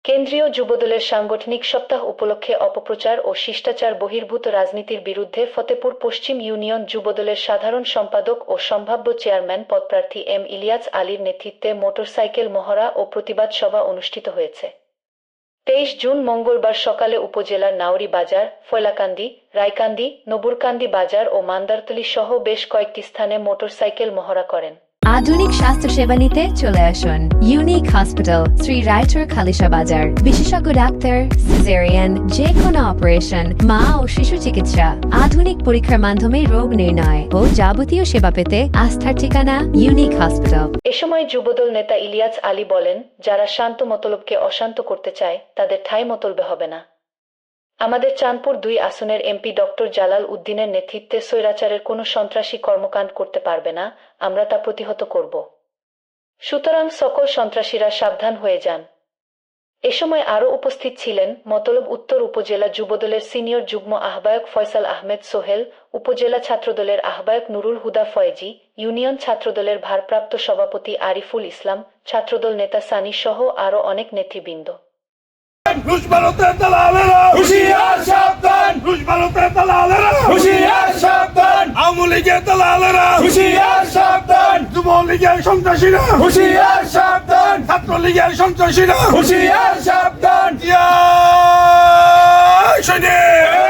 কেন্দ্রীয় যুবদলের সাংগঠনিক সপ্তাহ উপলক্ষে অপপ্রচার ও শিষ্টাচার বহির্ভূত রাজনীতির বিরুদ্ধে ফতেপুর পশ্চিম ইউনিয়ন যুবদলের সাধারণ সম্পাদক ও সম্ভাব্য চেয়ারম্যান পদপ্রার্থী এম ইলিয়াস আলীর নেতৃত্বে মোটরসাইকেল মহড়া ও প্রতিবাদ সভা অনুষ্ঠিত হয়েছে। ২৩ জুন মঙ্গলবার সকালে উপজেলার নাউরি বাজার, ফয়লাকান্দি, রায়কান্দি, নবুরকান্দি বাজার ও মান্দারতলী সহ বেশ কয়েকটি স্থানে মোটরসাইকেল মহড়া করেন। আধুনিক স্বাস্থ্যসেবা নিতে চলে আসুন ইউনিক হসপিটাল, শ্রী রায়চর খালিশা বাজার। বিশেষজ্ঞ ডাক্তার, সিজারিয়ান, যে কোনো অপারেশন, মা ও শিশু চিকিৎসা, আধুনিক পরীক্ষার মাধ্যমে রোগ নির্ণয় ও যাবতীয় সেবা পেতে আস্থার ঠিকানা ইউনিক হসপিটাল। এ সময় যুবদল নেতা ইলিয়াস আলী বলেন, যারা শান্ত মতলবকে অশান্ত করতে চায় তাদের ঠাঁই মতলবে হবে না। আমাদের চাঁদপুর ২ আসনের এমপি ডক্টর জালাল উদ্দিনের নেতৃত্বে স্বৈরাচারের কোনো সন্ত্রাসী কর্মকাণ্ড করতে পারবে না, আমরা তা প্রতিহত করব। সুতরাং সকল সন্ত্রাসীরা সাবধান হয়ে যান। এ সময় আরও উপস্থিত ছিলেন মতলব উত্তর উপজেলা যুবদলের সিনিয়র যুগ্ম আহ্বায়ক ফয়সাল আহমেদ সোহেল, উপজেলা ছাত্রদলের আহ্বায়ক নুরুল হুদা ফয়েজি, ইউনিয়ন ছাত্রদলের ভারপ্রাপ্ত সভাপতি আরিফুল ইসলাম, ছাত্রদল নেতা সানি সহ আরও অনেক নেতৃবৃন্দ। রুশ ভারতের দালালেরা হুঁশিয়ার সাবধান, রুশ ভারতের দালালেরা হুঁশিয়ার সাবধান, আওয়ামী লীগের দালালেরা হুঁশিয়ার সাবধান, যুবলীগের সন্ত্রাসীরা হুঁশিয়ার সাবধান, ছাত্রলীগের সন্ত্রাসীরা হুঁশিয়ার সাবধান। জয় সৈনিক।